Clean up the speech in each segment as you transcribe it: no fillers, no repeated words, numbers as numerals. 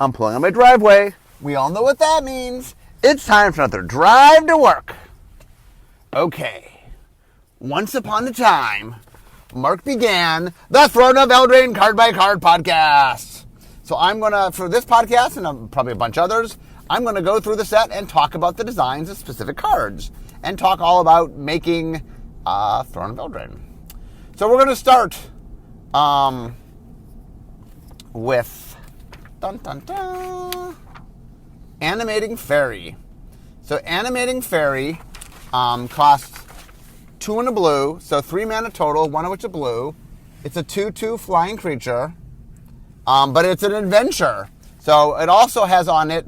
I'm pulling on my driveway. We all know what that means. It's time for another drive to work. Okay. Once upon a time, Mark began the Throne of Eldraine card by card podcast. So I'm going to, for this podcast and probably a bunch of others, I'm going to go through the set and talk about the designs of specific cards and talk all about making Throne of Eldraine. So we're going to start with Animating Fairy. So Animating Fairy costs 2 and a blue, so 3 mana total, 1 of which is blue. It's a 2/2 flying creature, but it's an adventure. So it also has on it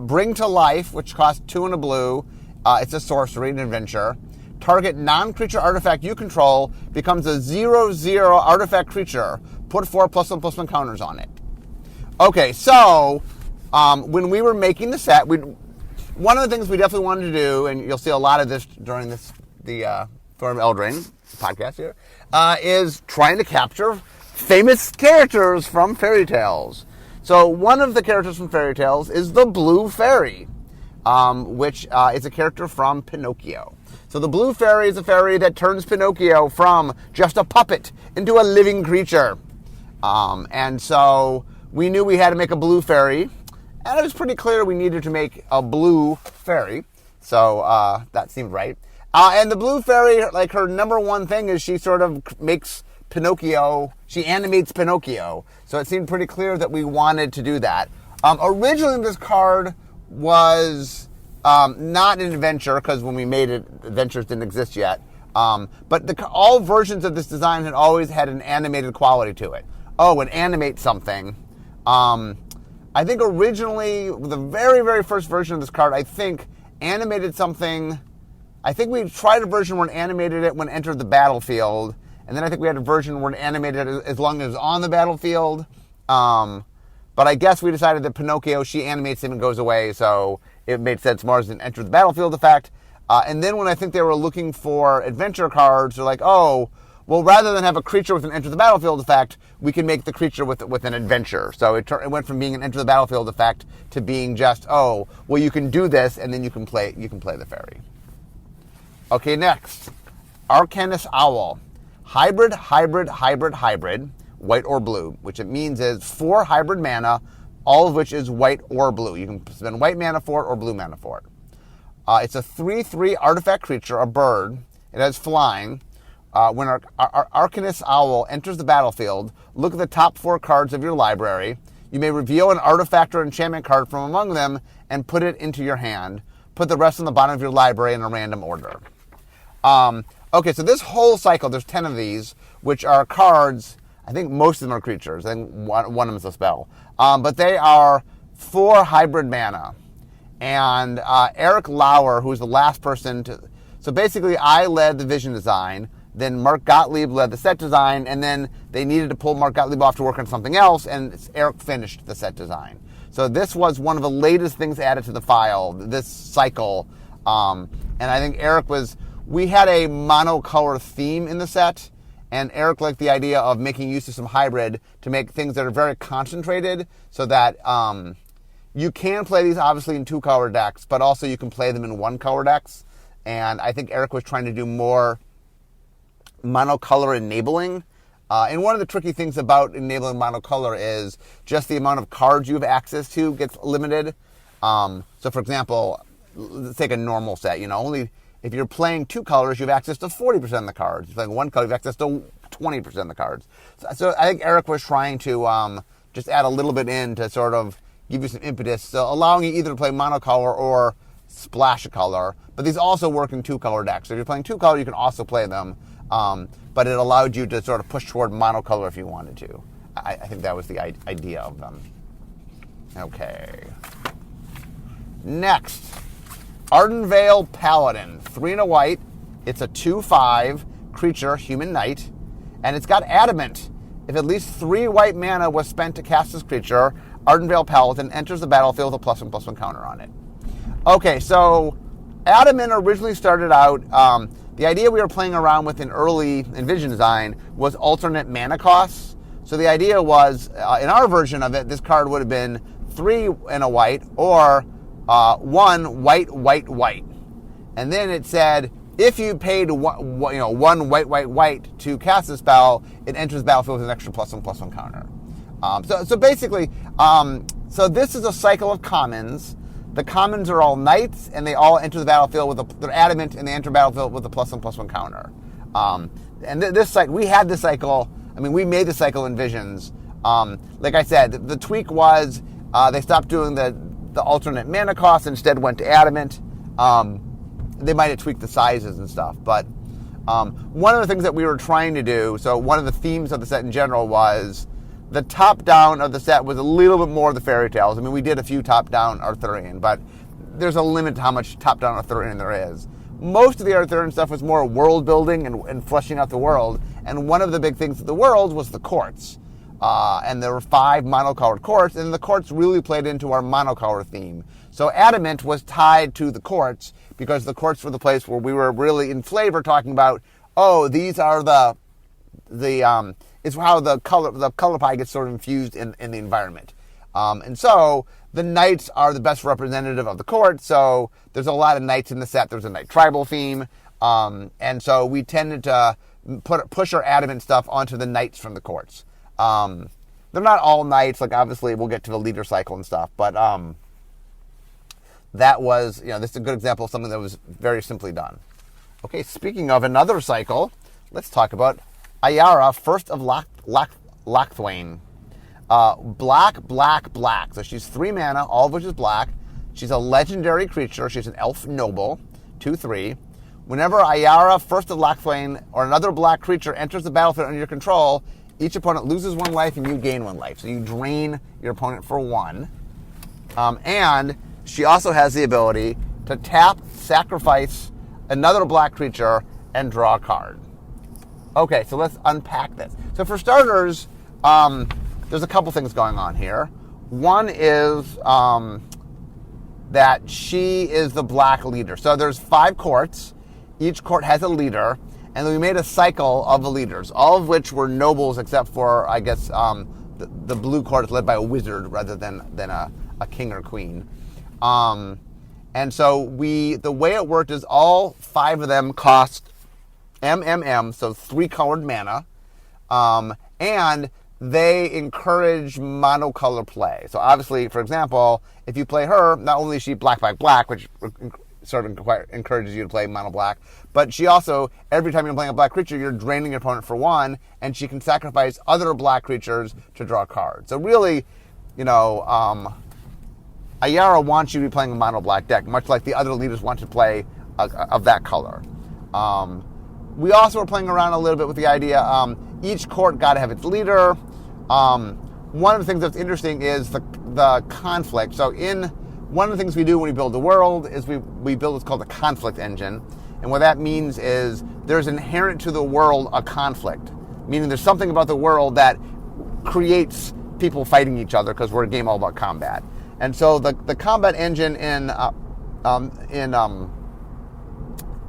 Bring to Life, which costs 2 and a blue. It's a sorcery, an adventure. Target non-creature artifact you control becomes a 0/0 artifact creature. Put 4 +1/+1 counters on it. Okay, so when we were making the set, one of the things we definitely wanted to do, and you'll see a lot of this during the Throne of Eldraine podcast here, is trying to capture famous characters from fairy tales. So one of the characters from fairy tales is the Blue Fairy, which is a character from Pinocchio. So the Blue Fairy is a fairy that turns Pinocchio from just a puppet into a living creature. And so we knew we had to make a blue fairy, and it was pretty clear we needed to make a blue fairy. So that seemed right. And the Blue Fairy, like, her number one thing is she sort of makes Pinocchio, she animates Pinocchio. So it seemed pretty clear that we wanted to do that. Originally, this card was not an adventure, because when we made it, adventures didn't exist yet. But all versions of this design had always had an animated quality to it. Oh, and animate something. I think originally, the very, very first version of this card, I think, animated something. I think we tried a version where it animated it when it entered the battlefield. And then I think we had a version where it animated it as long as it was on the battlefield. But I guess we decided that Pinocchio, she animates him and goes away, so it made sense more as an enter the battlefield effect. And then when I think they were looking for adventure cards, they're like, oh, well, rather than have a creature with an enter the battlefield effect, we can make the creature with an adventure. So it went from being an enter the battlefield effect to being just, oh, well, you can do this, and then you can play the fairy. Okay, next, Arcanist Owl. Hybrid, white or blue, which it means is 4 hybrid mana, all of which is white or blue. You can spend white mana for it or blue mana for it. It's a 3/3 artifact creature, a bird. It has flying. When our Arcanist Owl enters the battlefield, look at the top 4 cards of your library. You may reveal an artifact or enchantment card from among them and put it into your hand. Put the rest on the bottom of your library in a random order. Okay, so this whole cycle, there's 10 of these, which are cards. I think most of them are creatures. I think one of them is a spell. But they are 4 hybrid mana. And Eric Lauer, who was the last person to... So basically, I led the vision design. Then Mark Gottlieb led the set design. And then they needed to pull Mark Gottlieb off to work on something else. And Eric finished the set design. So this was one of the latest things added to the file, this cycle. And I think Eric was... We had a monocolor theme in the set, and Eric liked the idea of making use of some hybrid to make things that are very concentrated, so that you can play these obviously in 2-color decks, but also you can play them in 1-color decks. And I think Eric was trying to do more monocolor enabling. And one of the tricky things about enabling monocolor is just the amount of cards you have access to gets limited. So for example, let's take a normal set, only... If you're playing 2 colors, you have access to 40% of the cards. If you're playing 1 color, you have access to 20% of the cards. So I think Eric was trying to just add a little bit in to sort of give you some impetus, so allowing you either to play monocolor or splash a color. But these also work in 2-color decks. So if you're playing 2 color, you can also play them. But it allowed you to sort of push toward monocolor if you wanted to. I think that was the idea of them. Okay. Next. Ardenvale Paladin, 3 and a white. It's a 2/5 creature, human knight, and it's got adamant. If at least 3 white mana was spent to cast this creature, Ardenvale Paladin enters the battlefield with a +1/+1 counter on it. Okay, so adamant originally started out. The idea we were playing around with in early Envision design was alternate mana costs. So the idea was, in our version of it, this card would have been 3 and a white, or 1 white, white, white. And then it said, if you paid one white, white, white to cast the spell, it enters the battlefield with an extra +1/+1 counter. So basically, so this is a cycle of commons. The commons are all knights, and they all enter the battlefield they're adamant, and they enter the battlefield with a +1/+1 counter. And this cycle, we had this cycle. I mean, we made the cycle in Visions. Like I said, the tweak was they stopped doing the alternate mana cost, and instead went to adamant. They might have tweaked the sizes and stuff, but one of the things that we were trying to do, so one of the themes of the set in general was the top-down of the set was a little bit more of the fairy tales. I mean, we did a few top-down Arthurian, but there's a limit to how much top-down Arthurian there is. Most of the Arthurian stuff was more world-building and fleshing out the world, and one of the big things of the world was the courts. And there were 5 monocolored courts, and the courts really played into our monocolor theme. So Adamant was tied to the courts, because the courts were the place where we were really in flavor talking about, oh, these are it's how the color pie gets sort of infused in the environment. And so the knights are the best representative of the court, so there's a lot of knights in the set. There's a knight tribal theme, and so we tended to push our adamant stuff onto the knights from the courts. They're not all knights, like obviously we'll get to the leader cycle and stuff, but that was, this is a good example of something that was very simply done. Okay, speaking of another cycle, let's talk about Ayara, First of Locthwain. Black, black, black. So she's 3 mana, all of which is black. She's a legendary creature. She's an elf noble, 2/3. Whenever Ayara, First of Locthwain, or another black creature enters the battlefield under your control, each opponent loses 1 life and you gain 1 life. So you drain your opponent for 1. And she also has the ability to tap, sacrifice another black creature, and draw a card. Okay, so let's unpack this. So for starters, there's a couple things going on here. One is that she is the black leader. So there's 5 courts. Each court has a leader, and we made a cycle of the leaders, all of which were nobles except for, I guess, the blue court is led by a wizard rather than a king or queen. And so the way it worked is all 5 of them cost MMM, so 3 colored mana, and they encourage monocolor play. So obviously, for example, if you play her, not only is she black, black, black, which sort of encourages you to play mono black, but she also, every time you're playing a black creature, you're draining your opponent for 1, and she can sacrifice other black creatures to draw a card. So really, Ayara wants you to be playing a mono black deck, much like the other leaders want to play of that color. We also were playing around a little bit with the idea, each court got to have its leader. One of the things that's interesting is the conflict. So one of the things we do when we build the world is we build what's called a conflict engine. And what that means is there's inherent to the world a conflict, meaning there's something about the world that creates people fighting each other because we're a game all about combat. And so the combat engine in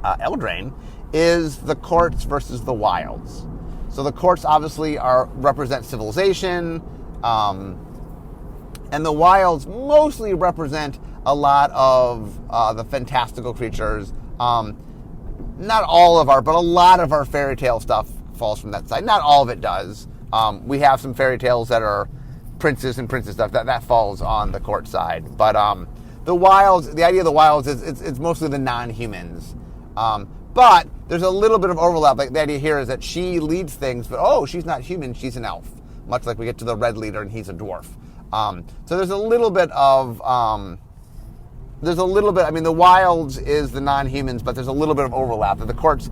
Eldraine is the courts versus the wilds. So the courts obviously represent civilization, and the wilds mostly represent a lot of the fantastical creatures. Not all of but a lot of our fairy tale stuff falls from that side. Not all of it does. We have some fairy tales that are princes and princess stuff that falls on the court side. But the wilds, the idea of the wilds is it's mostly the non-humans. But there's a little bit of overlap. Like the idea here is that she leads things, but she's not human, she's an elf. Much like we get to the red leader and he's a dwarf. So there's a little bit of the wilds is the non-humans, but there's a little bit of overlap. The courts,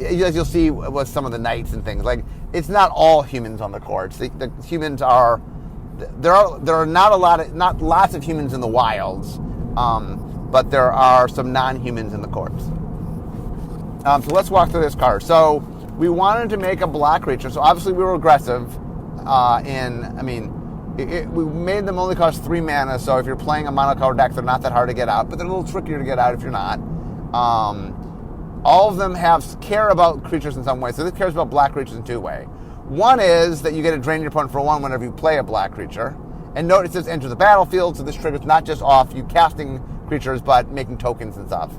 as you'll see with some of the knights and things, like it's not all humans on the courts. The humans are, there are not lots of humans in the wilds, but there are some non-humans in the courts. So let's walk through this card. So we wanted to make a black creature. So obviously we were aggressive we made them only cost 3 mana. So if you're playing a monocolor deck, they're not that hard to get out, but they're a little trickier to get out if you're not. All of them care about creatures in some way. So this cares about black creatures in 2 ways. One is that you get to drain your opponent for 1 whenever you play a black creature. And note it says enter the battlefield, so this triggers not just off you casting creatures, but making tokens and stuff.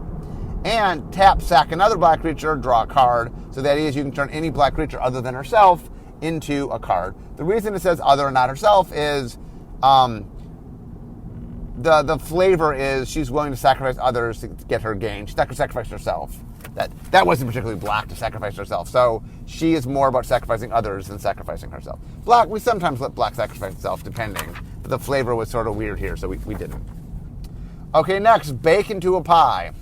And tap, sack another black creature, draw a card. So the idea is you can turn any black creature other than herself into a card. The reason it says other and not herself is the flavor is she's willing to sacrifice others to get her gain. She's not going to sacrifice herself. That wasn't particularly black to sacrifice herself. So she is more about sacrificing others than sacrificing herself. Black, we sometimes let black sacrifice itself, depending. But the flavor was sort of weird here, so we didn't. Okay, next, bake into a pie.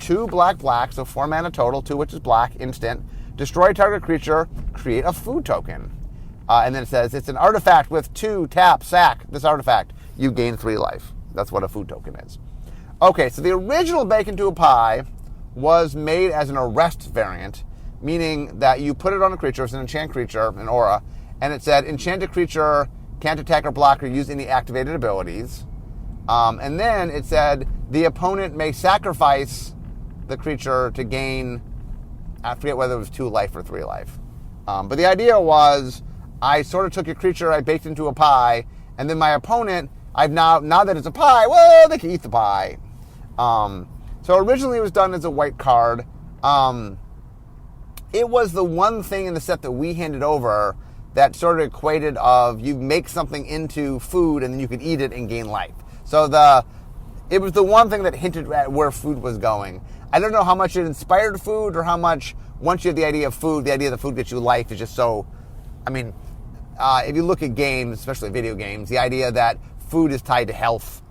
2 black, so 4 mana total, 2 which is black, instant. Destroy target creature, create a food token. And then it says it's an artifact with 2, tap, sack this artifact. You gain 3 life. That's what a food token is. Okay, so the original bake into a pie was made as an arrest variant, meaning that you put it on a creature, it's an enchant creature, an aura, and it said enchanted creature can't attack or block or use any activated abilities. And then it said the opponent may sacrifice the creature to gain, I forget whether it was 2 life or 3 life. But the idea was I sort of took your creature, I baked into a pie, and then my opponent, now that it's a pie, well, they can eat the pie. So originally it was done as a white card. It was the one thing in the set that we handed over that sort of equated of you make something into food and then you can eat it and gain life. So it was the one thing that hinted at where food was going. I don't know how much it inspired food or how much, once you have the idea of food, the idea that food gets you life is just so, if you look at games, especially video games, the idea that food is tied to health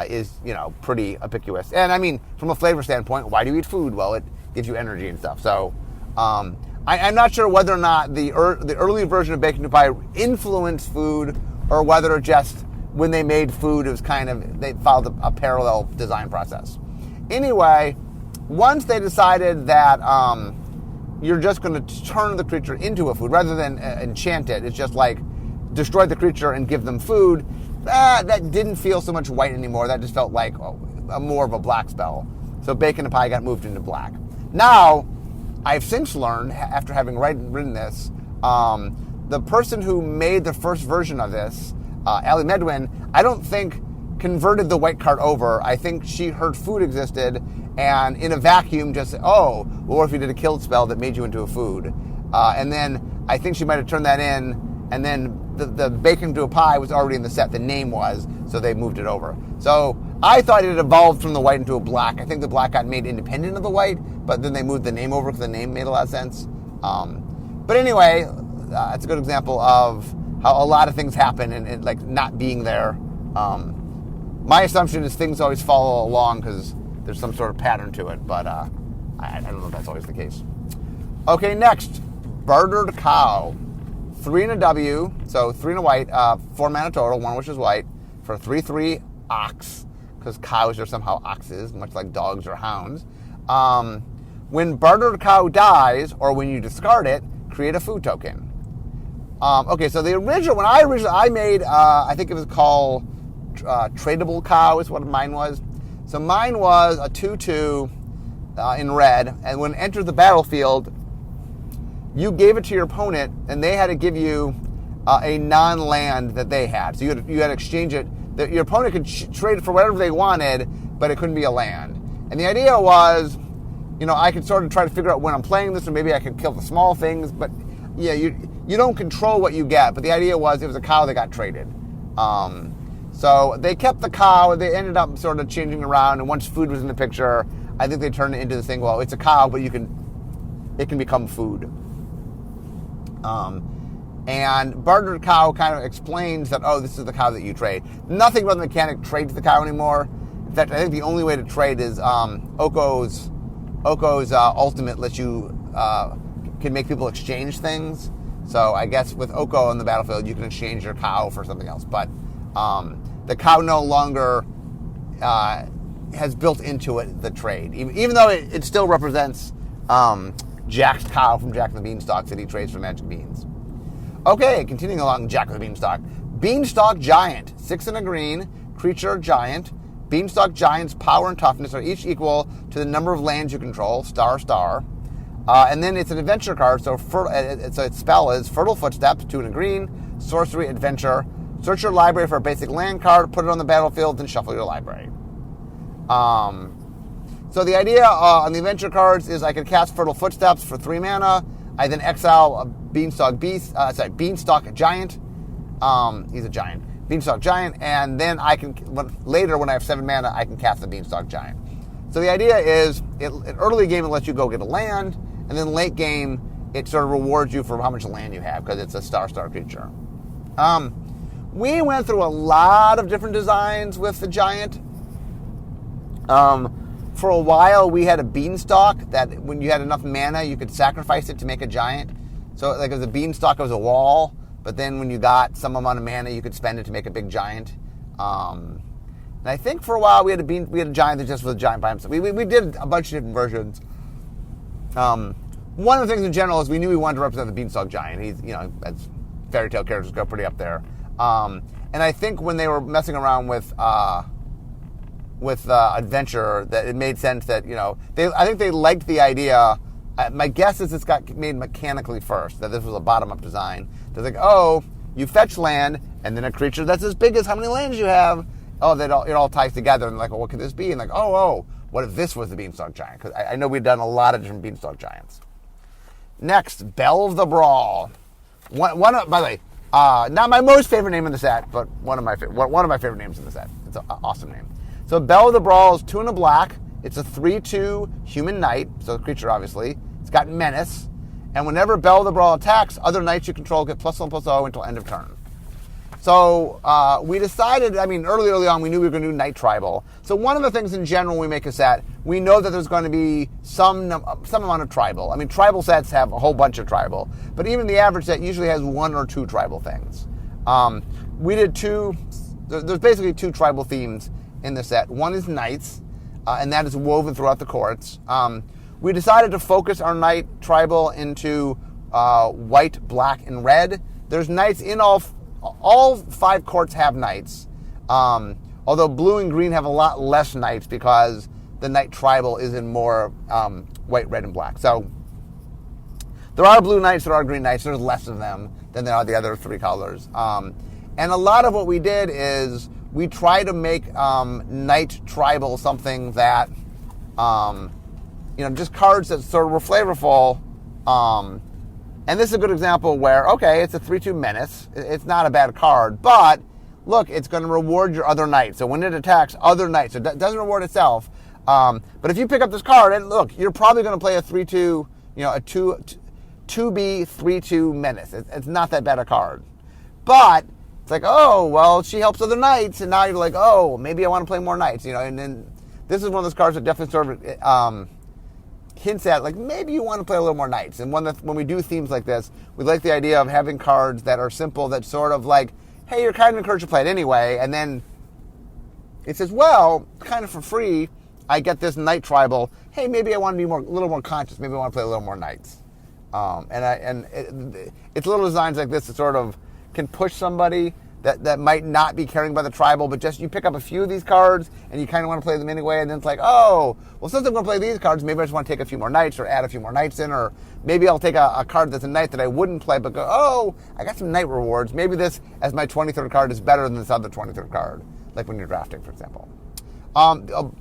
is, pretty ubiquitous. And from a flavor standpoint, why do you eat food? Well, it gives you energy and stuff. So I'm not sure whether or not the early version of baking to pie influenced food or whether it just, when they made food, it was they followed a parallel design process. Anyway, once they decided that you're just going to turn the creature into a food rather than enchant it, it's just like destroy the creature and give them food, that didn't feel so much white anymore. That just felt like more of a black spell. So bacon and pie got moved into black. Now, I've since learned, after having written this, the person who made the first version of this, Ali Medwin, I don't think converted the white card over. I think she heard food existed and in a vacuum just said, oh, well, what if you did a killed spell that made you into a food? And then I think she might have turned that in, and then the bacon to a pie was already in the set. The name was, so they moved it over. So I thought it evolved from the white into a black. I think the black got made independent of the white, but then they moved the name over because the name made a lot of sense. But anyway, it's a good example of how a lot of things happen and like not being there. My assumption is things always follow along because there's some sort of pattern to it, but I don't know if that's always the case. Okay, next, Bartered Cow. 3 and a W, so 3 and a white, 4 mana total, 1 which is white, for 3/3 ox, because cows are somehow oxes, much like dogs or hounds. When Bartered Cow dies, or when you discard it, create a food token. Okay, so the original, when I made, I think it was called Tradable Cow is what mine was. So mine was a 2/2 in red, and when it entered the battlefield, you gave it to your opponent, and they had to give you a non-land that they had. So you had to exchange it. Your opponent could trade it for whatever they wanted, but it couldn't be a land. And the idea was, I could sort of try to figure out when I'm playing this, or maybe I could kill the small things. But yeah, you don't control what you get. But the idea was it was a cow that got traded. So they kept the cow. They ended up sort of changing around. And once food was in the picture, I think they turned it into this thing. Well, it's a cow, but it can become food. And Bartered Cow kind of explains that, oh, this is the cow that you trade. Nothing about the mechanic trades the cow anymore. In fact, I think the only way to trade is Oko's ultimate lets you can make people exchange things. So I guess with Oko on the battlefield, you can exchange your cow for something else. But the cow no longer has built into it the trade, even though it still represents Jack's cow from Jack and the Beanstalk that he trades for magic beans. Okay, continuing along, Jack of the Beanstalk. Beanstalk Giant, 6 and a green, creature giant. Beanstalk Giant's power and toughness are each equal to the number of lands you control, star. And then it's an adventure card, so its spell is Fertile Footsteps, 2 and a green, sorcery, adventure. Search your library for a basic land card, put it on the battlefield, then shuffle your library. So the idea on the adventure cards is I could cast Fertile Footsteps for 3 mana. I then exile a Beanstalk Giant. He's a giant. Beanstalk Giant, and then I can, later when I have 7 mana, I can cast the Beanstalk Giant. So the idea is, in early game it lets you go get a land, and then late game it sort of rewards you for how much land you have, because it's a star creature. We went through a lot of different designs with the Giant. For a while, we had a Beanstalk that when you had enough mana, you could sacrifice it to make a Giant. So like, as a Beanstalk, it was a wall, but then when you got some amount of mana, you could spend it to make a big Giant. And I think for a while, we had a Giant that just was a Giant by himself. We did a bunch of different versions. One of the things in general is we knew we wanted to represent the Beanstalk Giant. He's, as fairy tale characters go pretty up there. And I think when they were messing around with Adventure, that it made sense that, I think they liked the idea. My guess is it's got made mechanically first, that this was a bottom-up design. They're like, oh, you fetch land, and then a creature that's as big as how many lands you have. Oh, it all ties together, and like, well, what could this be? And like, oh, what if this was the Beanstalk Giant? Because I know we've done a lot of different Beanstalk Giants. Next, Belle of the Brawl. By the way, not my most favorite name in the set, but one of my favorite names in the set. It's an awesome name. So Belle of the Brawl is 2 and a black. It's a 3/2 human knight, so the creature obviously. It's got menace, and whenever Belle of the Brawl attacks, other knights you control get +1/+0 until end of turn. So we decided, early on, we knew we were going to do Knight Tribal. So one of the things in general when we make a set, we know that there's going to be some amount of Tribal. Tribal sets have a whole bunch of Tribal, but even the average set usually has 1 or 2 Tribal things. We did 2, there's basically 2 Tribal themes in the set. One is Knights, and that is woven throughout the courts. We decided to focus our Knight Tribal into white, black, and red. There's Knights in all 5 courts have Knights, although blue and green have a lot less Knights because the Knight Tribal is in more white, red, and black. So there are blue Knights, there are green Knights, there's less of them than there are the other 3 colors. And a lot of what we did is we try to make Knight Tribal something that, just cards that sort of were flavorful. And this is a good example where, okay, it's a 3/2 menace. It's not a bad card, but look, it's going to reward your other knights. So when it attacks other knights, it doesn't reward itself. But if you pick up this card, and look, you're probably going to play a 3/2, a 2B 3/2 menace. It's not that bad a card. But it's like, oh, well, she helps other knights, and now you're like, oh, maybe I want to play more knights, and then this is one of those cards that definitely sort of hints at, like, maybe you want to play a little more knights. And when we do themes like this, we like the idea of having cards that are simple, that sort of like, hey, you're kind of encouraged to play it anyway, and then it says, well, kind of for free, I get this Knight Tribal. Hey, maybe I want to be a little more conscious. Maybe I want to play a little more knights. It's little designs like this that sort of can push somebody that might not be caring about the Tribal, but just you pick up a few of these cards and you kind of want to play them anyway, and then it's like, oh, well, since I'm going to play these cards, maybe I just want to take a few more knights or add a few more knights in, or maybe I'll take a card that's a knight that I wouldn't play, but go, oh, I got some knight rewards. Maybe this, as my 23rd card, is better than this other 23rd card, like when you're drafting, for example.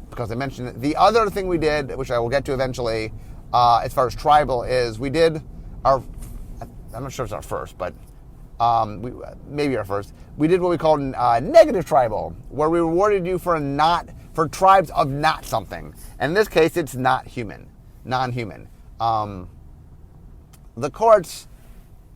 Because I mentioned it. The other thing we did, which I will get to eventually, as far as Tribal, is we did I'm not sure it's our first, but maybe our first. We did what we called negative Tribal, where we rewarded you for tribes of not something. And in this case, it's not human, non-human. The courts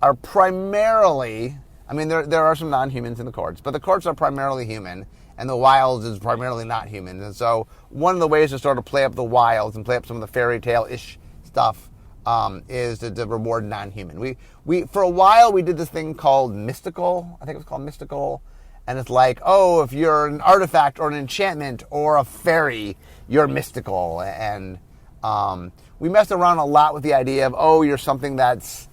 are primarily, there are some non-humans in the courts, but the courts are primarily human, and the wilds is primarily not human. And so one of the ways to sort of play up the wilds and play up some of the fairy tale-ish stuff is to reward non-human. We for a while we did this thing called mystical. I think it was called mystical, and it's like, oh, if you're an artifact or an enchantment or a fairy, you're mystical. And we messed around a lot with the idea of, oh, you're something that's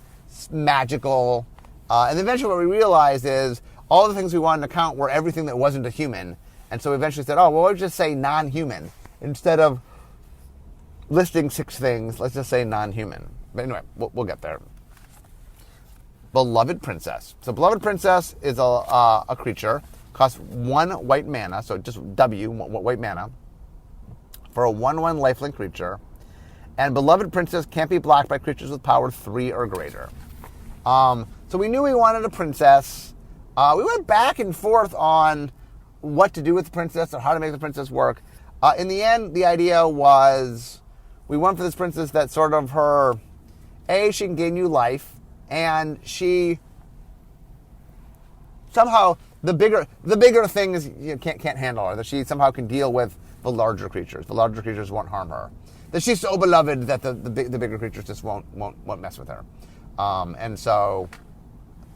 magical. And eventually what we realized is all the things we wanted to count were everything that wasn't a human. And so we eventually said, oh, well, let's just say non-human instead of listing 6 things. Let's just say non-human. But anyway, we'll get there. Beloved Princess. So Beloved Princess is a creature, costs 1 white mana, so just W, white mana, for a 1/1 lifelink creature. And Beloved Princess can't be blocked by creatures with power 3 or greater. So we knew we wanted a princess. We went back and forth on what to do with the princess or how to make the princess work. In the end, the idea was we went for this princess that sort of she can gain you life, and she somehow the bigger thing is you can't handle her. That she somehow can deal with the larger creatures. The larger creatures won't harm her. That she's so beloved that the bigger creatures just won't mess with her. And so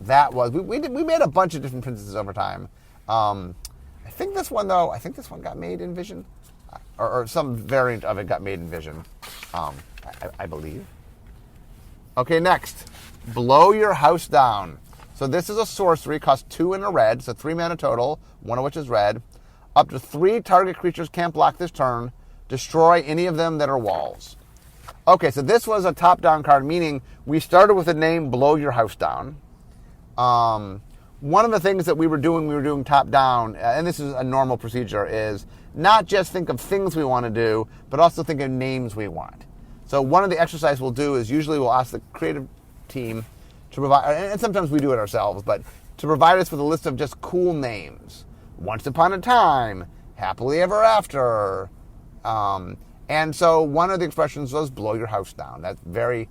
that was we made a bunch of different princesses over time. I think this one got made in Vision, or some variant of it got made in Vision. I believe. Okay, next, Blow Your House Down. So this is a sorcery, costs 2 and a red, so 3 mana total, 1 of which is red. Up to 3 target creatures can't block this turn. Destroy any of them that are walls. Okay, so this was a top-down card, meaning we started with the name Blow Your House Down. One of the things that we were doing top-down, and this is a normal procedure, is not just think of things we want to do, but also think of names we want. So one of the exercises we'll do is usually we'll ask the creative team to provide, and sometimes we do it ourselves, but to provide us with a list of just cool names. Once Upon a Time, Happily Ever After. And so one of the expressions was Blow Your House Down. That's very,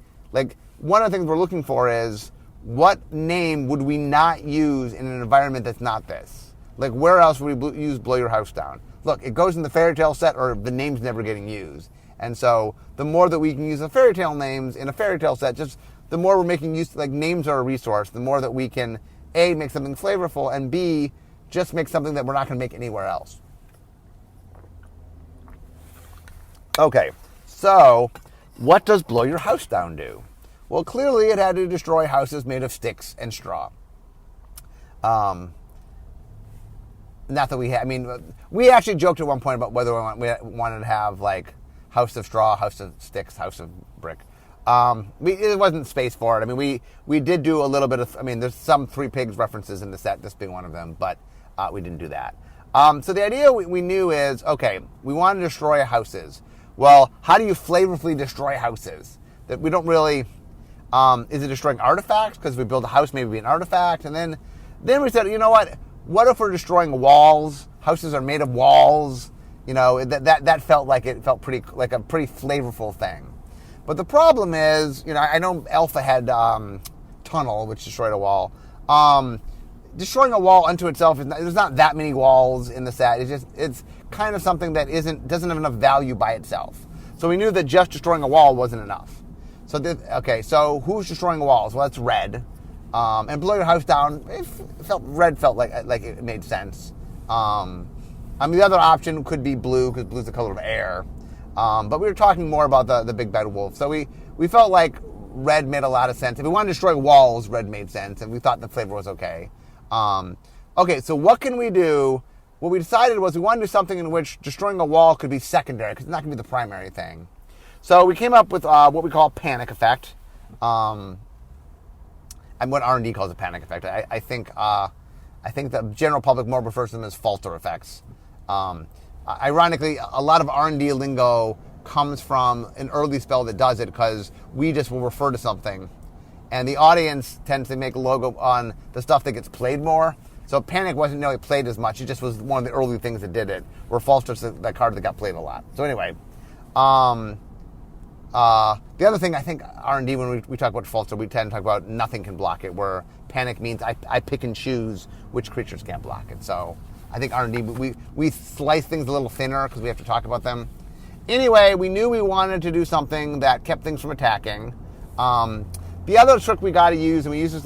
one of the things we're looking for is what name would we not use in an environment that's not this? Where else would we use Blow Your House Down? Look, it goes in the fairy tale set or the name's never getting used. And so the more that we can use the fairy tale names in a fairy tale set, just the more we're making use, names are a resource, the more that we can, A, make something flavorful, and B, just make something that we're not going to make anywhere else. Okay, so what does Blow Your House Down do? Well, clearly it had to destroy houses made of sticks and straw. Not that we actually joked at one point about whether we wanted to have House of Straw, House of Sticks, House of Brick. It wasn't space for it. We did do a little bit of, there's some Three Pigs references in the set, this being one of them, but we didn't do that. So the idea we knew is, okay, we want to destroy houses. Well, how do you flavorfully destroy houses? That we don't really, is it destroying artifacts? Because if we build a house, maybe it'd be an artifact. And then we said, you know what? What if we're destroying walls? Houses are made of walls. That felt pretty, a pretty flavorful thing. But the problem is, I know Alpha had Tunnel, which destroyed a wall. Destroying a wall unto itself, there's not that many walls in the set. It's kind of something that doesn't have enough value by itself. So we knew that just destroying a wall wasn't enough. So who's destroying walls? Well, it's red. And Blow Your House Down, red felt like it made sense. The other option could be blue, because blue's the color of air. But we were talking more about the big bad wolf. So we felt like red made a lot of sense. If we wanted to destroy walls, red made sense, and we thought the flavor was okay. Okay, so what can we do? What we decided was we wanted to do something in which destroying a wall could be secondary, because it's not going to be the primary thing. So we came up with what we call panic effect, and what R&D calls a panic effect. I think the general public more refers to them as falter effects. Ironically, a lot of R&D lingo comes from an early spell that does it, because we just will refer to something, and the audience tends to make a logo on the stuff that gets played more. So Panic wasn't really played as much. It just was one of the early things that did it, where Falster's that card that got played a lot. So anyway, the other thing, I think R&D, when we talk about Falster, we tend to talk about nothing can block it, where Panic means I pick and choose which creatures can't block it. So I think R&D, we slice things a little thinner because we have to talk about them. Anyway, we knew we wanted to do something that kept things from attacking. The other trick we got to use, and we use this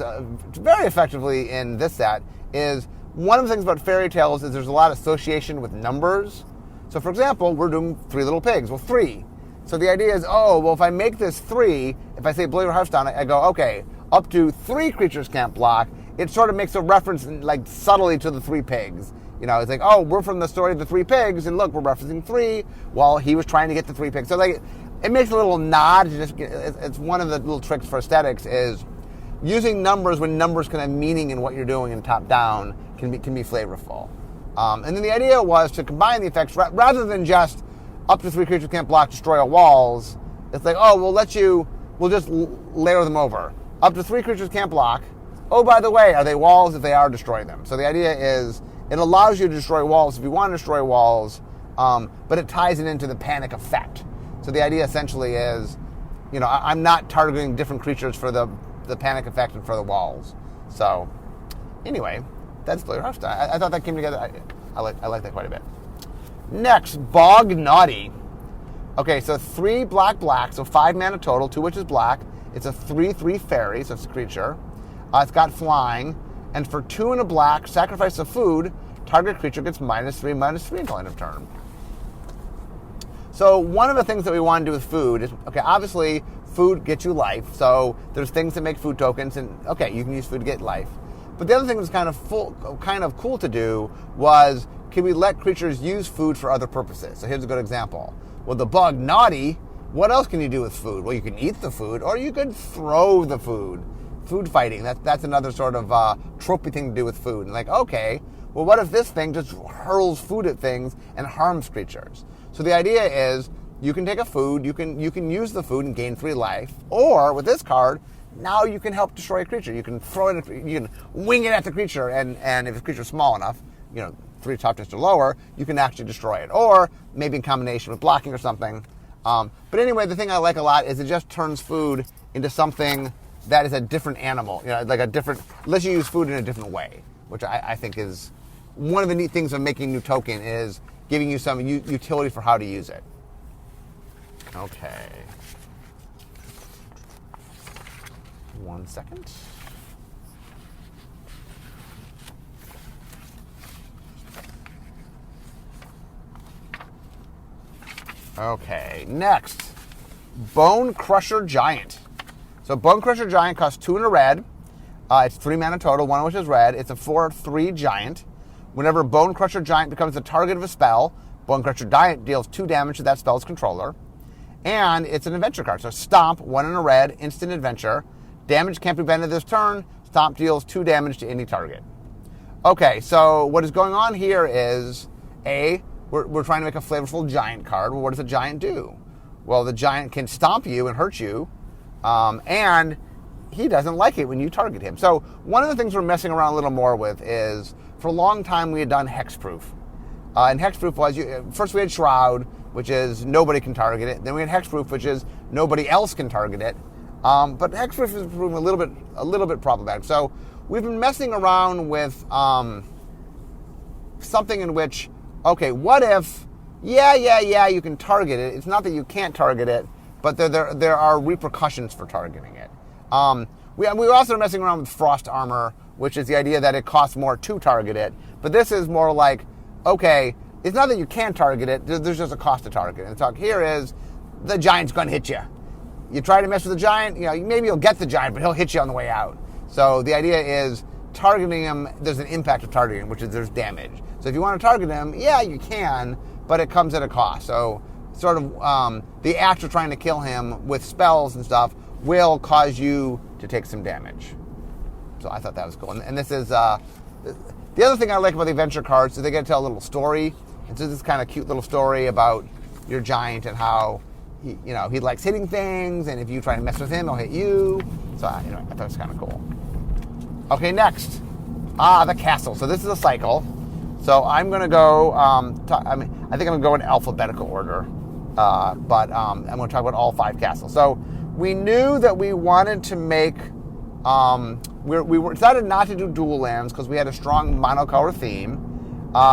very effectively in this set, is one of the things about fairy tales is there's a lot of association with numbers. So, for example, we're doing Three Little Pigs. Well, 3. So the idea is, if I make this 3, if I say Blow Your House Down, I go, okay, up to 3 creatures can't block. It sort of makes a reference, subtly to the 3 pigs. It's like, we're from the story of the 3 pigs, and look, we're referencing 3 while he was trying to get the 3 pigs. So, it makes a little nod. It's one of the little tricks for aesthetics is using numbers when numbers can have meaning in what you're doing and top down can be flavorful. And then the idea was to combine the effects rather than just up to 3 creatures can't block, destroy all walls. It's like, oh, we'll just layer them over. Up to 3 creatures can't block. Oh, by the way, are they walls? If they are, destroy them. So the idea is it allows you to destroy walls if you want to destroy walls, but it ties it into the panic effect. So the idea essentially is, I'm not targeting different creatures for the panic effect and for the walls. So anyway, that's Blade Harvest. I thought that came together. I like that quite a bit. Next, Bog Naughty. Okay, so 3 black, so 5 mana total, 2 which is black. It's a 3/3 fairy, so it's a creature. It's got flying, and for 2 and a black, sacrifice a food, target creature gets -3/-3 until end of turn. So one of the things that we want to do with food is, okay, obviously food gets you life, so there's things that make food tokens, and okay, you can use food to get life. But the other thing that was kind of cool to do was, can we let creatures use food for other purposes? So here's a good example. Well, the Bog Naughty, what else can you do with food? Well, you can eat the food, or you could throw the food. Food fighting, that's another sort of tropey thing to do with food. And like, okay, well, what if this thing just hurls food at things and harms creatures? So the idea is, you can take a food, you can use the food and gain 3 life, or with this card, now you can help destroy a creature. You can throw it, you can wing it at the creature, and if the creature's small enough, 3 toughness or lower, you can actually destroy it, or maybe in combination with blocking or something. But anyway, the thing I like a lot is it just turns food into something that is a different animal, lets you use food in a different way, which I think is one of the neat things of making a new token, is giving you some utility for how to use it. Okay. 1 second. Okay, next, Bone Crusher Giant. So Bone Crusher Giant costs 2 and a red. It's 3 mana total, 1 of which is red. It's a 4/3 giant. Whenever Bone Crusher Giant becomes the target of a spell, Bone Crusher Giant deals 2 damage to that spell's controller. And it's an adventure card. So Stomp, 1 and a red, instant adventure. Damage can't be bended this turn. Stomp deals 2 damage to any target. Okay, so what is going on here is, we're trying to make a flavorful giant card. Well, what does a giant do? Well, the giant can stomp you and hurt you, and he doesn't like it when you target him. So one of the things we're messing around a little more with is, for a long time we had done hexproof. And hexproof was, first we had Shroud, which is nobody can target it. Then we had hexproof, which is nobody else can target it. But hexproof is proving a little bit problematic. So we've been messing around with something in which, okay, what if, you can target it. It's not that you can't target it, but there are repercussions for targeting it. We were also messing around with Frost Armor, which is the idea that it costs more to target it. But this is more like, okay, it's not that you can't target it, there's just a cost to target it. And the talk here is, the giant's going to hit you. You try to mess with the giant, maybe you'll get the giant, but he'll hit you on the way out. So the idea is, targeting him, there's an impact of targeting him, which is there's damage. So if you want to target him, you can, but it comes at a cost. So sort of the act of trying to kill him with spells and stuff will cause you to take some damage. So I thought that was cool. And this is, the other thing I like about the adventure cards is they get to tell a little story. And so this kind of cute little story about your giant and how he likes hitting things, and if you try to mess with him, he'll hit you. So I thought it was kind of cool. Okay, next, the castle. So this is a cycle. So I'm going to go, I think I'm going to go in alphabetical order, but I'm going to talk about all 5 castles. So we knew that we wanted to make, we decided not to do dual lands because we had a strong monocolor theme.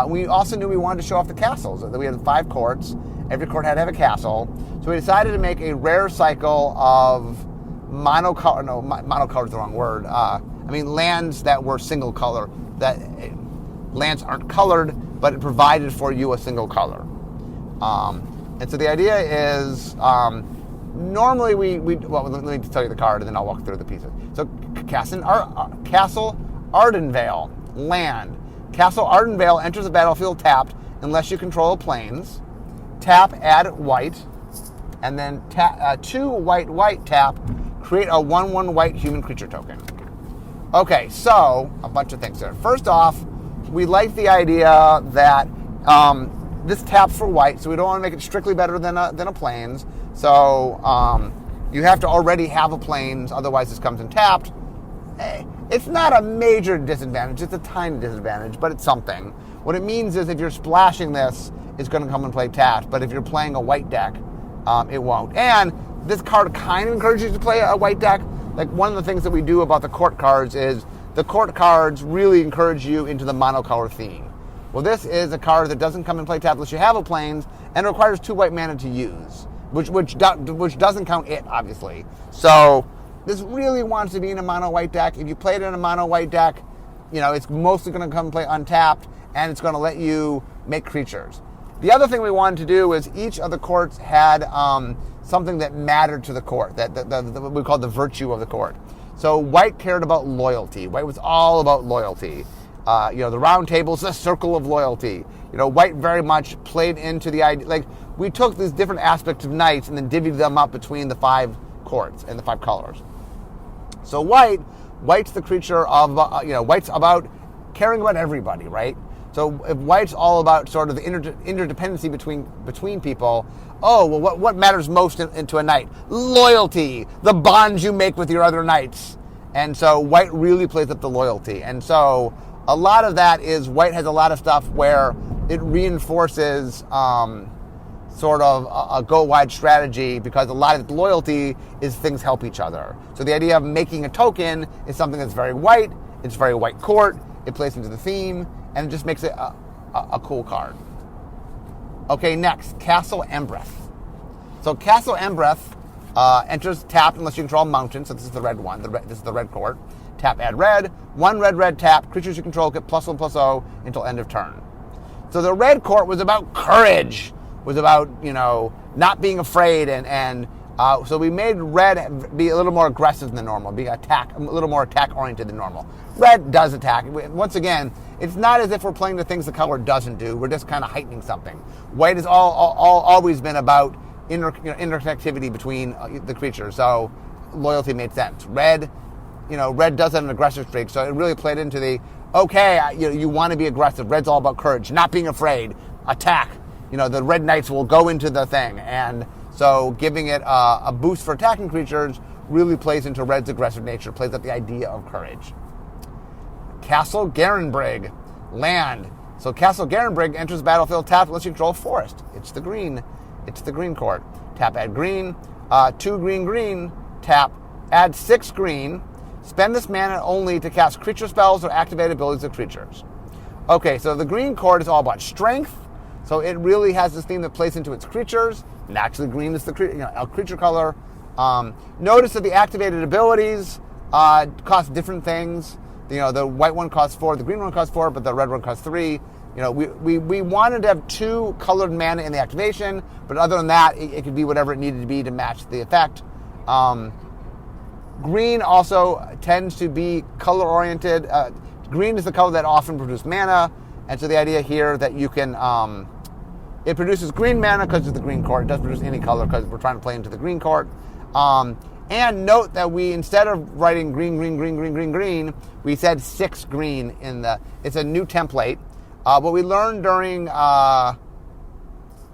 We also knew we wanted to show off the castles. That we had 5 courts. Every court had to have a castle. So we decided to make a rare cycle of monocolor. No, monocolor is the wrong word. Lands that were single color. Lands aren't colored, but it provided for you a single color. And so the idea is, normally let me tell you the card, and then I'll walk through the pieces. So Castle Ardenvale, land. Castle Ardenvale enters the battlefield tapped unless you control planes. Tap, add white, and then 2 white tap, create a 1/1 white human creature token. Okay, so a bunch of things there. First off, we like the idea that this taps for white, so we don't want to make it strictly better than a plains. So you have to already have a plains, otherwise this comes in tapped. It's not a major disadvantage, it's a tiny disadvantage, but it's something. What it means is if you're splashing this, it's going to come and play tapped, but if you're playing a white deck, it won't. And this card kind of encourages you to play a white deck. Like one of the things that we do about the court cards is the court cards really encourage you into the monocolor theme. Well, this is a card that doesn't come and play tapped unless you have a plains and requires 2 white mana to use, which doesn't count it, obviously. So this really wants to be in a mono white deck. If you play it in a mono white deck, it's mostly going to come and play untapped, and it's going to let you make creatures. The other thing we wanted to do was each of the courts had something that mattered to the court, that what we call the virtue of the court. So white cared about loyalty. White was all about loyalty. The round table is a circle of loyalty. White very much played into the idea. Like, we took these different aspects of knights and then divvied them up between the 5 courts and the 5 colors. So white's the creature of, white's about caring about everybody, right? So if white's all about sort of the interdependency between people, what matters most into a knight? Loyalty, the bonds you make with your other knights. And so white really plays up the loyalty. And so a lot of that is white has a lot of stuff where it reinforces sort of a go-wide strategy, because a lot of loyalty is things help each other. So the idea of making a token is something that's very white, it's very white court, it plays into the theme, and it just makes it a cool card. Okay, next, Castle Embereth. So Castle Embereth enters tapped unless you control mountains, so this is the red one, this is the red court. Tap, add red, 1 red tap, creatures you control get +1/+0 until end of turn. So the red court was about courage, was about, not being afraid, and so we made red be a little more aggressive than normal, be a little more attack-oriented than normal. Red does attack. Once again, it's not as if we're playing the things the color doesn't do. We're just kind of heightening something. White has always been about interconnectivity between the creatures, so loyalty made sense. Red does have an aggressive streak, so it really played into the, you want to be aggressive. Red's all about courage, not being afraid, attack. The red knights will go into the thing, and so giving it a boost for attacking creatures really plays into red's aggressive nature, plays up the idea of courage. Castle Garenbrig, land. So Castle Garenbrig enters the battlefield tapped unless you control a forest. It's the green court. Tap, add green, 2 green, tap, add 6 green. Spend this mana only to cast creature spells or activate abilities of creatures. Okay, so the green court is all about strength. So it really has this theme that plays into its creatures. Naturally, green is the creature color. Notice that the activated abilities cost different things. The white one costs 4, the green one costs 4, but the red one costs 3. We wanted to have 2 colored mana in the activation, but other than that, it could be whatever it needed to be to match the effect. Green also tends to be color-oriented. Green is the color that often produces mana, and so the idea here that you can... it produces green mana because it's the green court. It doesn't produce any color because we're trying to play into the green court. And note that we, instead of writing green, we said 6 green it's a new template. What we learned during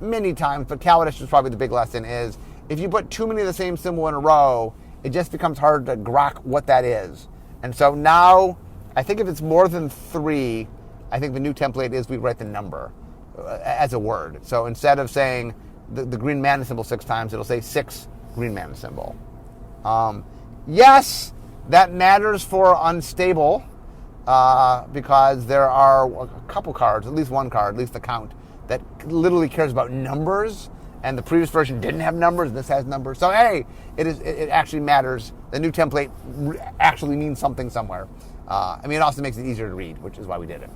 many times, but Kaladesh is probably the big lesson, is if you put too many of the same symbol in a row, it just becomes hard to grok what that is. And so now, I think if it's more than 3, I think the new template is we write the number as a word. So instead of saying the green mana symbol 6 times, it'll say 6 green mana symbol. Yes, that matters for unstable, because there are a couple cards, at least one card, at least the count, that literally cares about numbers, and the previous version didn't have numbers, this has numbers. So hey, it actually matters. The new template actually means something somewhere. It also makes it easier to read, which is why we did it.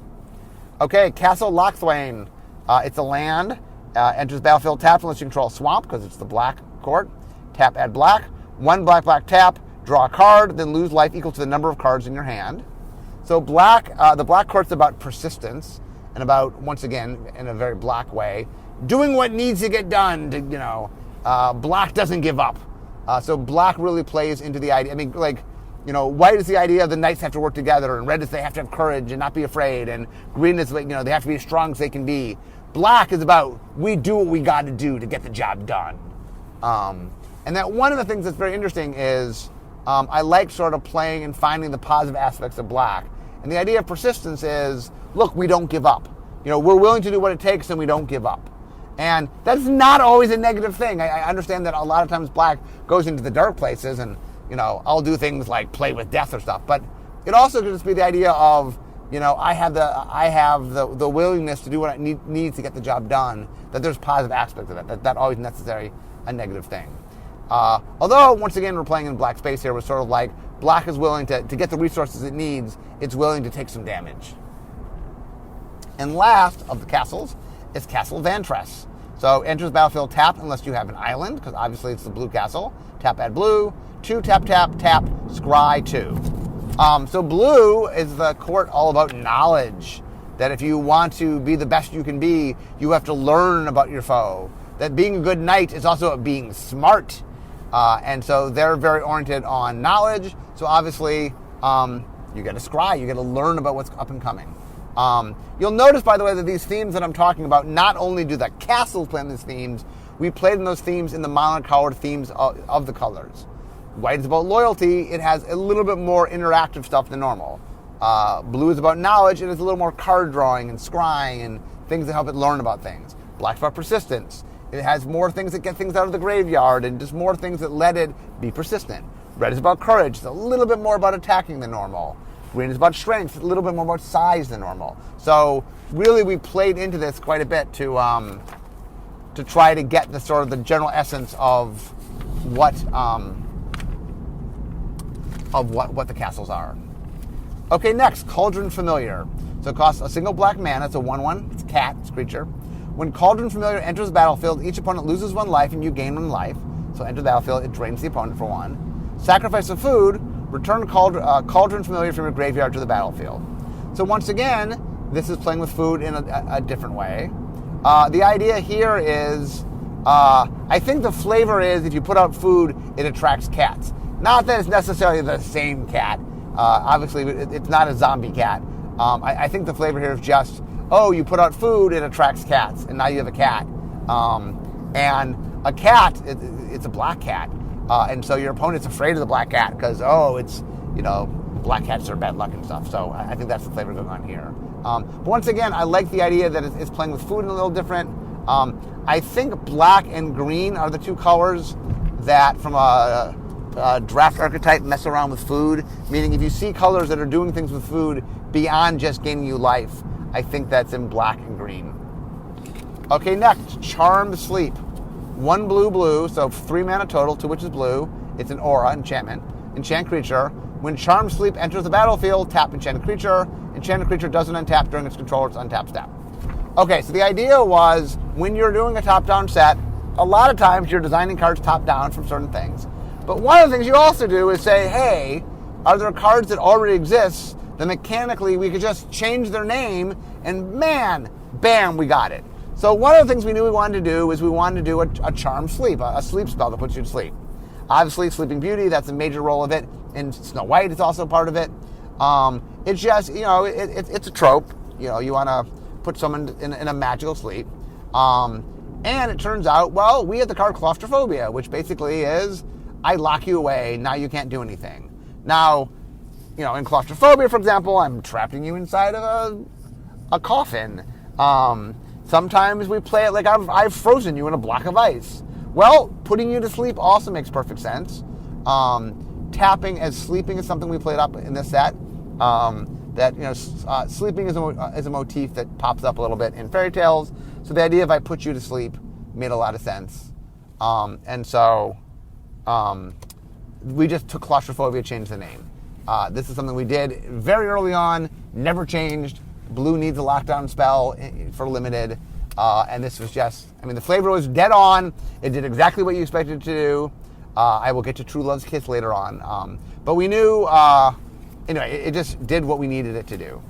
Okay, Castle Locthwain. It's a land. Enters battlefield tapped unless you control a swamp, because it's the black court. Tap, add black. 1 black tap. Draw a card, then lose life equal to the number of cards in your hand. So the black court's about persistence, and about, once again, in a very black way, doing what needs to get done. Black doesn't give up. So black really plays into the idea. white is the idea of the knights have to work together, and red is they have to have courage and not be afraid, and green is, they have to be as strong as they can be. Black is about we do what we got to do to get the job done. And that one of the things that's very interesting is I like sort of playing and finding the positive aspects of black. And the idea of persistence is, look, we don't give up. We're willing to do what it takes and we don't give up. And that's not always a negative thing. I understand that a lot of times black goes into the dark places and, I'll do things like play with death or stuff. But it also could just be the idea of, I have the willingness to do what I need to get the job done, that there's positive aspects of it, that always necessarily a negative thing. Although, once again, we're playing in black space here, we're sort of like black is willing to get the resources it needs, it's willing to take some damage. And last of the castles is Castle Vantress. So enters battlefield tapped unless you have an island, because obviously it's the blue castle. Tap, add blue. 2, tap, tap, tap, scry 2. So blue is the court all about knowledge. That if you want to be the best you can be, you have to learn about your foe. That being a good knight is also about being smart. And so they're very oriented on knowledge. So obviously, you get to scry. You get to learn about what's up and coming. You'll notice, by the way, that these themes that I'm talking about, not only do the castles play in these themes, we played in those themes in the mono-colored themes of the colors. White is about loyalty. It has a little bit more interactive stuff than normal. Blue is about knowledge, and it's a little more card drawing and scrying and things that help it learn about things. Black's about persistence. It has more things that get things out of the graveyard and just more things that let it be persistent. Red is about courage. It's a little bit more about attacking than normal. Green is about strength. It's a little bit more about size than normal. So really we played into this quite a bit to try to get the sort of the general essence of what the castles are. Okay, next, Cauldron Familiar. So it costs a single black mana. It's a 1/1. It's a cat. It's a creature. When Cauldron Familiar enters the battlefield, each opponent loses 1 life and you gain 1 life. So enter the battlefield, it drains the opponent for 1. Sacrifice a food, return Cauldron Familiar from your graveyard to the battlefield. So once again, this is playing with food in a different way. The idea here is, I think the flavor is if you put out food, it attracts cats. Not that it's necessarily the same cat. Obviously, it's not a zombie cat. I think the flavor here is just, you put out food, it attracts cats, and now you have a cat. And a cat, it's a black cat. And so your opponent's afraid of the black cat because, it's, black cats are bad luck and stuff. So I think that's the flavor going on here. But once again, I like the idea that it's playing with food and a little different. I think black and green are the 2 colors that, from a draft archetype, mess around with food. Meaning if you see colors that are doing things with food beyond just gaining you life, I think that's in black and green. Okay, next, Charmed Sleep. 1 blue, so 3 mana total, 2 which is blue. It's an aura, enchantment. Enchant creature. When Charmed Sleep enters the battlefield, tap enchanted creature. Enchanted creature doesn't untap during its controller's untap step. Okay, so the idea was, when you're doing a top-down set, a lot of times you're designing cards top-down from certain things. But one of the things you also do is say, hey, are there cards that already exist that mechanically we could just change their name and man, bam, we got it. So one of the things we knew we wanted to do is we wanted to do a Charmed Sleep, a sleep spell that puts you to sleep. Obviously, Sleeping Beauty, that's a major role of it. And Snow White is also part of it. It's just, it's a trope. You want to put someone in a magical sleep. And it turns out, we have the card Claustrophobia, which basically is, I lock you away, now you can't do anything. Now, in Claustrophobia, for example, I'm trapping you inside of a coffin. Sometimes we play it like I've frozen you in a block of ice. Well, putting you to sleep also makes perfect sense. Tapping as sleeping is something we played up in this set. Sleeping is a motif that pops up a little bit in fairy tales. So the idea of I put you to sleep made a lot of sense. And so we just took Claustrophobia, changed the name. This is something we did very early on, never changed. Blue needs a lockdown spell for limited. And this was just, the flavor was dead on. It did exactly what you expected it to do. I will get to True Love's Kiss later on. But we knew, it just did what we needed it to do.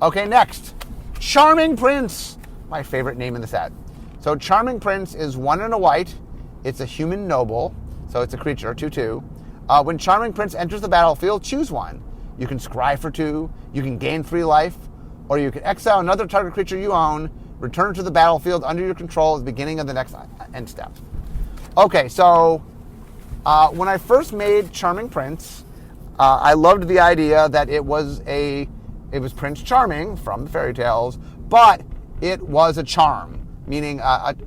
Okay, next. Charming Prince. My favorite name in the set. So Charming Prince is 1 and a white. It's a human noble. So it's a creature, 2/2. When Charming Prince enters the battlefield, choose one. You can scry for 2, you can gain 3 life, or you can exile another target creature you own, return to the battlefield under your control at the beginning of the next end step. Okay, so when I first made Charming Prince, I loved the idea that it was Prince Charming from the fairy tales, but it was a charm. Meaning,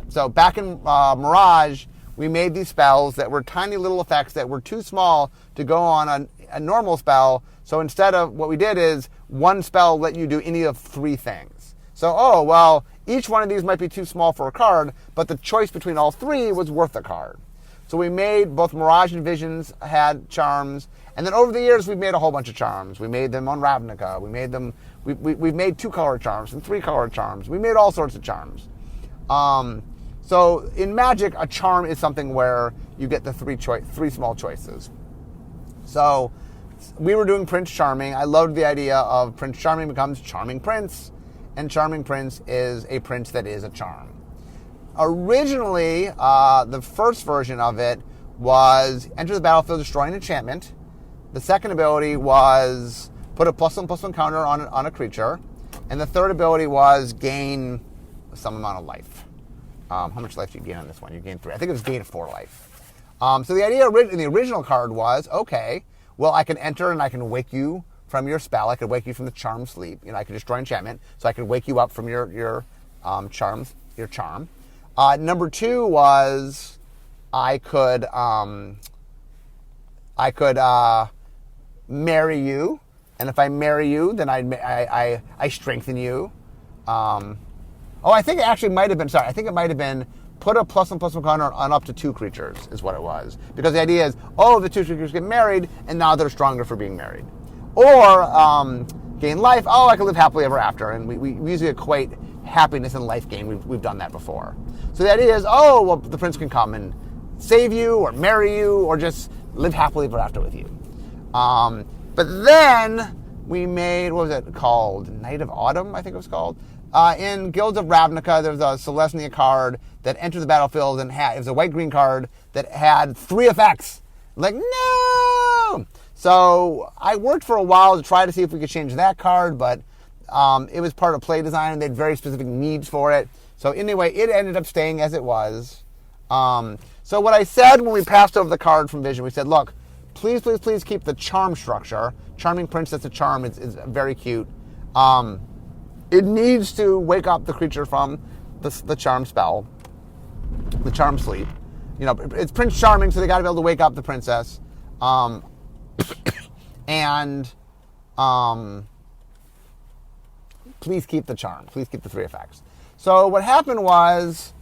so back in Mirage, we made these spells that were tiny little effects that were too small to go on a normal spell. So instead of, what we did is one spell let you do any of 3 things. So, each one of these might be too small for a card, but the choice between all 3 was worth a card. So we made both Mirage and Visions had charms, and then over the years we've made a whole bunch of charms. We made them on Ravnica. We made them. We've made 2-color charms and 3-color charms. We made all sorts of charms. So in Magic, a charm is something where you get the 3 small choices. So we were doing Prince Charming. I loved the idea of Prince Charming becomes Charming Prince, and Charming Prince is a prince that is a charm. Originally, the first version of it was enter the battlefield, destroy an enchantment. The second ability was put a +1/+1 counter on a creature. And the third ability was gain some amount of life. How much life do you gain on this one? You gain 3. I think it was gain 4 life. So the idea in the original card was, okay, well, I can enter and I can wake you from your spell. I could wake you from the charm sleep. I could destroy enchantment, so I could wake you up from your charm. Number 2 was I could marry you, and if I marry you, then I strengthen you. I think it actually might have been. Sorry, I think it might have been put a +1/+1 counter on up to 2 creatures is what it was, because the idea is, the 2 creatures get married, and now they're stronger for being married. Or gain life. I can live happily ever after, and we usually equate happiness and life gain. We've done that before. So the idea is, the prince can come and save you, or marry you, or just live happily ever after with you. But then we made, what was it called? Night of Autumn, I think it was called. In Guilds of Ravnica, there was a Celestia card that entered the battlefield and it was a white-green card that had 3 effects. Like, no! So I worked for a while to try to see if we could change that card, but it was part of play design and they had very specific needs for it. So anyway, it ended up staying as it was. So what I said when we passed over the card from Vision, we said, look, please keep the charm structure. Charming Prince that's a charm is very cute. It needs to wake up the creature from the charm spell, the charm sleep. It's Prince Charming, so they got to be able to wake up the princess. And please keep the charm. Please keep the 3 effects. So what happened was,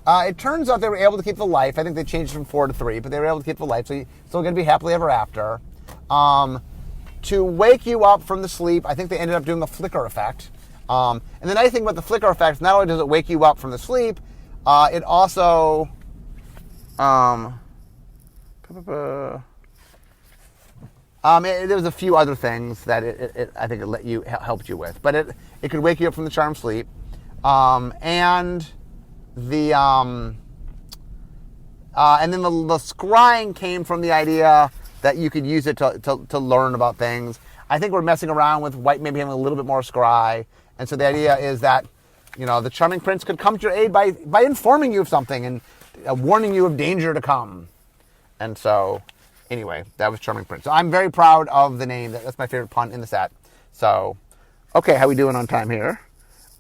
it turns out they were able to keep the life. I think they changed from 4 to 3, but they were able to keep the life, so you're still going to be happily ever after. To wake you up from the sleep, I think they ended up doing a flicker effect. And the nice thing about the flicker effect, not only does it wake you up from the sleep, it also there was a few other things that I think it helped you with, but it could wake you up from the charm sleep, and then the scrying came from the idea that you could use it to learn about things. I think we're messing around with white maybe having a little bit more scry. And so the idea is that, the Charming Prince could come to your aid by informing you of something and warning you of danger to come. And so, anyway, that was Charming Prince. So I'm very proud of the name. That's my favorite pun in the set. So, okay, how we doing on time here?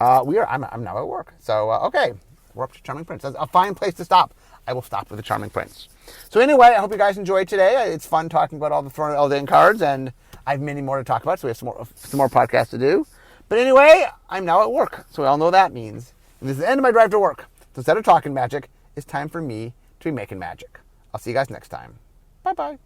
I'm now at work. So, okay, we're up to Charming Prince. That's a fine place to stop. I will stop with the Charming Prince. So anyway, I hope you guys enjoyed today. It's fun talking about all the Throne of Eldraine cards, and I have many more to talk about, so we have some more podcasts to do. But anyway, I'm now at work, so we all know what that means. And this is the end of my drive to work. So instead of talking magic, it's time for me to be making magic. I'll see you guys next time. Bye-bye.